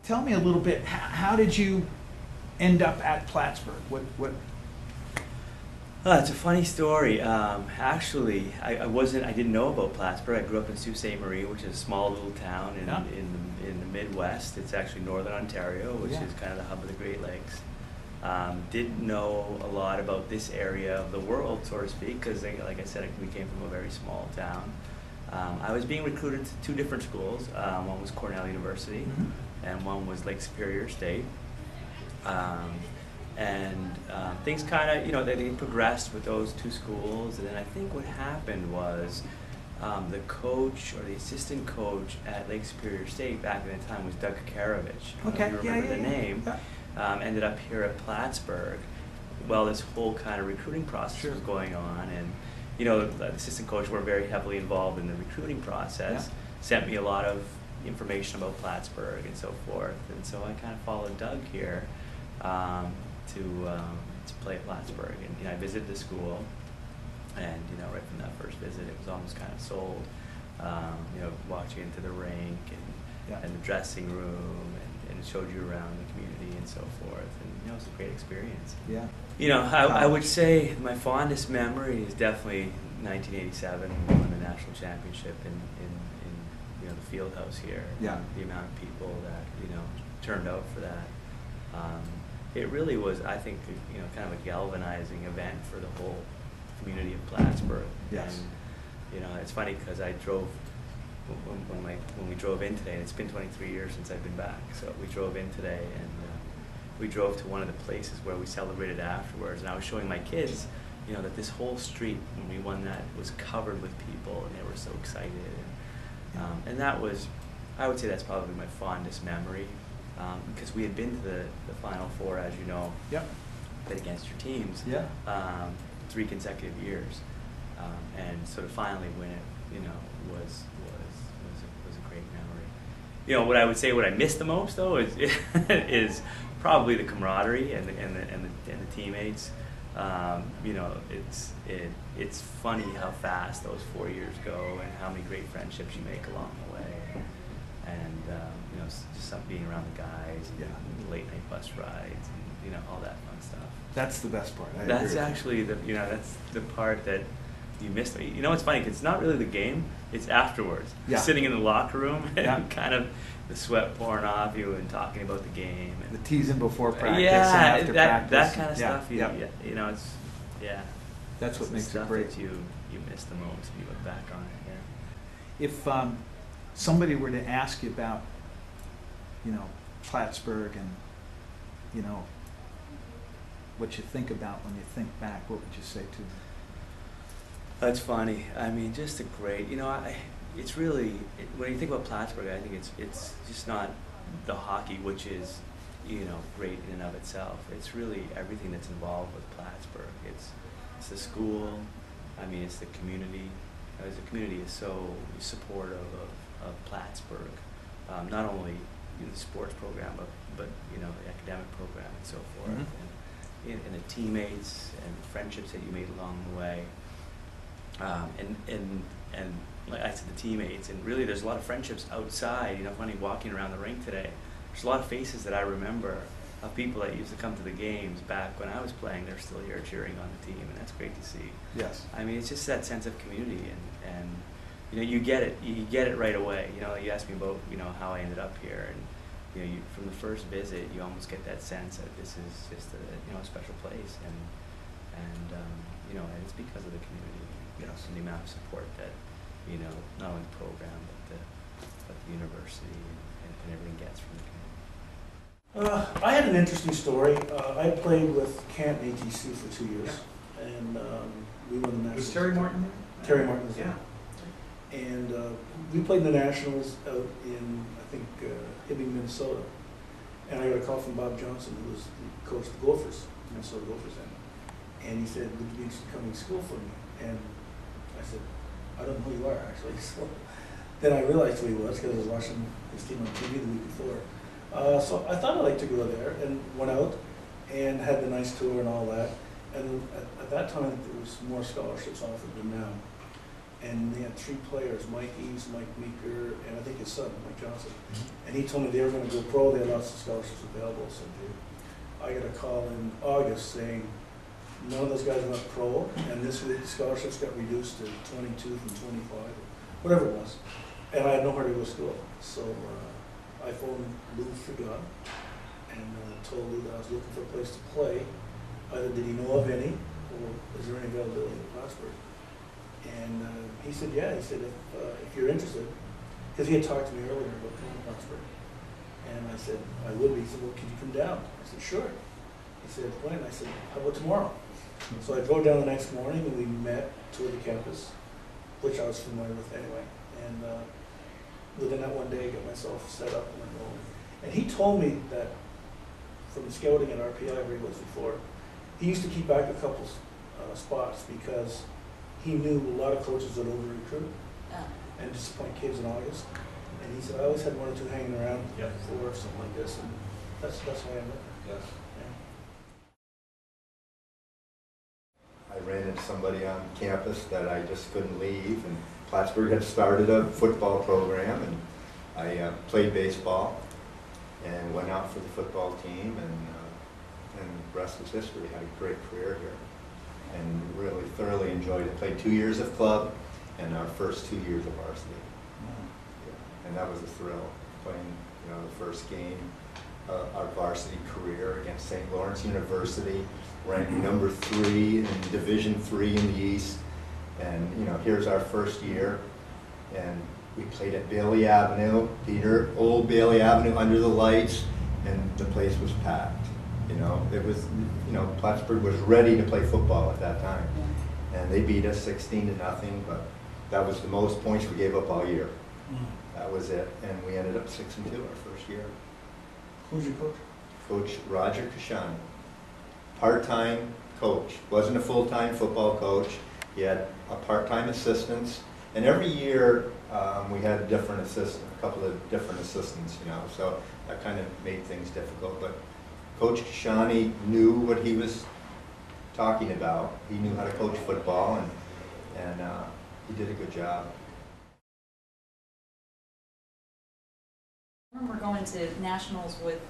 tell me a little bit, how did you end up at Plattsburgh? What? It's a funny story. Actually, I didn't know about Plattsburgh. I grew up in Sault Ste. Marie, which is a small little town in the Midwest. It's actually northern Ontario, which is kind of the hub of the Great Lakes. Didn't know a lot about this area of the world, so to speak, because like I said, we came from a very small town. I was being recruited to two different schools. One was Cornell University, and one was Lake Superior State. Things kind of, they progressed with those two schools, and then I think what happened was the coach or the assistant coach at Lake Superior State back in the time was Doug Kakarevich. Okay, you remember the name. Yeah. Ended up here at Plattsburgh. Well, this whole kind of recruiting process was going on, and the assistant coach were very heavily involved in the recruiting process. Sent me a lot of information about Plattsburgh and so forth, and so I kind of followed Doug here to play at Plattsburgh, and I visited the school, and right from that first visit, it was almost kind of sold. Watching into the rink and the dressing room, and it showed you around the community and so forth, and it was a great experience. Yeah. I would say my fondest memory is definitely 1987 when we won the national championship in the field house here. Yeah. The amount of people that turned out for that. It really was, I think, kind of a galvanizing event for the whole community of Plattsburgh. Yes. And it's funny because I drove when we drove in today, and it's been 23 years since I've been back. So we drove in today, and we drove to one of the places where we celebrated afterwards. And I was showing my kids, that this whole street when we won that was covered with people, and they were so excited. And that was, I would say, that's probably my fondest memory. Because we had been to the Final Four, as you know, played against your teams, 3 consecutive years, and so to finally win it, was a great memory. What I would say, what I miss the most though is probably the camaraderie and the teammates. It's funny how fast those 4 years go, and how many great friendships you make along the way. And just being around the guys, and late night bus rides, and all that fun stuff. That's the best part. That's actually that's the part that you missed. It's funny because it's not really the game; it's afterwards. Sitting in the locker room and kind of the sweat pouring off you, and talking about the game, and the teasing before practice, and after practice. That kind of stuff. It's that's what makes it great. That you miss the most when you look back on it. Yeah. If somebody were to ask you about, Plattsburgh, and what you think about when you think back, what would you say to them? That's funny. I mean, just a great. It's really when you think about Plattsburgh, I think it's just not the hockey, which is great in and of itself. It's really everything that's involved with Plattsburgh. It's the school. I mean, it's the community. The community is so supportive of Plattsburgh, not only the sports program, but the academic program and so forth, and the teammates and the friendships that you made along the way, and like I said, the teammates, and really there's a lot of friendships outside. Funny walking around the rink today, there's a lot of faces that I remember of people that used to come to the games back when I was playing. They're still here cheering on the team, and that's great to see. Yes. I mean, it's just that sense of community, and you get it right away. You asked me about how I ended up here, and from the first visit, you almost get that sense that this is just a special place, and it's because of the community, and the amount of support that not only the program but the university and everything gets from the community. I had an interesting story. I played with Camp ATC for 2 years, and we won the Nationals. Was Terry Martin there? Terry Martin was there. And we played the Nationals out in, I think, Hibbing, Minnesota. And I got a call from Bob Johnson, who was the coach of the Gophers, Minnesota Gophers then. And he said, would you be interested in coming to school for me? And I said, I don't know who you are, actually. So then I realized who he was because I was watching his team on TV the week before. So I thought I'd like to go there, and went out and had the nice tour and all that. And at that time, there was more scholarships offered than now. and they had 3 players, Mike Eves, Mike Meeker, and I think his son, Mike Johnson. And he told me they were going to go pro. They had lots of scholarships available. So I got a call in August saying none of those guys went pro, and this week the scholarships got reduced to 22 from 25, or whatever it was. And I had nowhere to go to school. So I phoned Lou Frigon and told Lou that I was looking for a place to play. Either did he know of any, or is there any availability in Plattsburgh? And he said, yeah. He said, if you're interested, because he had talked to me earlier about coming to Plattsburgh. And I said, I would be. He said, well, could you come down? I said, sure. He said, when? I said, how about tomorrow? So I drove down the next morning and we met, toured the campus, which I was familiar with anyway. And within that one day, I got myself set up and enrolled. And he told me that from scouting at RPI, where he was before, he used to keep back a couple spots because he knew a lot of coaches that over-recruit and disappoint kids in August. And he said, I always had 1 or 2 hanging around for something like this, and that's why I'm there. Yes. I ran into somebody on campus that I just couldn't leave, and Plattsburgh had started a football program, and I played baseball and went out for the football team, and the rest is history. I had a great career here and really thoroughly enjoyed it. Played 2 years of club and our first 2 years of varsity. Yeah. And that was a thrill, playing the first game our varsity career against St. Lawrence University, ranked number 3 in Division III in the East. And here's our first year, and we played at Bailey Avenue, Peter, old Bailey Avenue under the lights, and the place was packed. It was, Plattsburgh was ready to play football at that time. And they beat us 16-0, but that was the most points we gave up all year. That was it, and we ended up 6-2 our first year. Who's your coach? Coach Roger Kashani, part-time coach. Wasn't a full-time football coach. He had a part-time assistants, and every year we had a couple of different assistants, so that kind of made things difficult. But Coach Kashani knew what he was talking about. He knew how to coach football, and he did a good job. I remember going to nationals with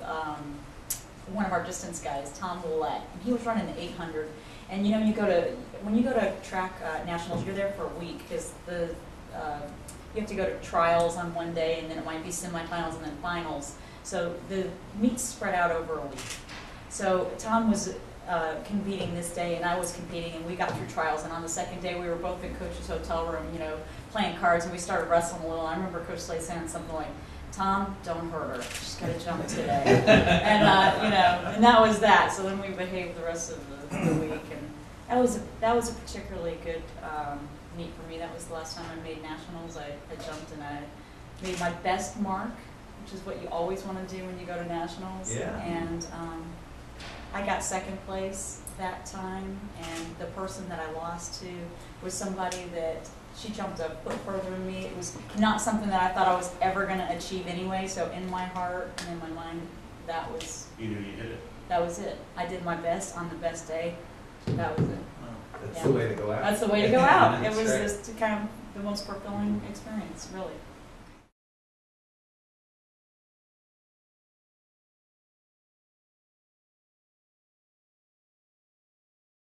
one of our distance guys, Tom Willett, and he was running the 800. And when you go to track nationals, you're there for a week because you have to go to trials on one day, and then it might be semifinals and then finals. So the meets spread out over a week. So Tom was competing this day, and I was competing, and we got through trials. And on the second day, we were both in Coach's hotel room, playing cards, and we started wrestling a little. I remember Coach Slay saying something like, "Tom, don't hurt her. She's got to jump today." And and that was that. So then we behaved the rest of the week, and that was a particularly good meet for me. That was the last time I made nationals. I jumped and I made my best mark, which is what you always want to do when you go to nationals. Yeah. And I got second place that time, and the person that I lost to was somebody that she jumped a foot further than me. It was not something that I thought I was ever going to achieve anyway, so in my heart and in my mind, that was... You knew you hit it. That was it. I did my best on the best day. That was it. That's Yeah. the way to go out. That's the way to go out. It That's was right. just kind of the most fulfilling experience, really.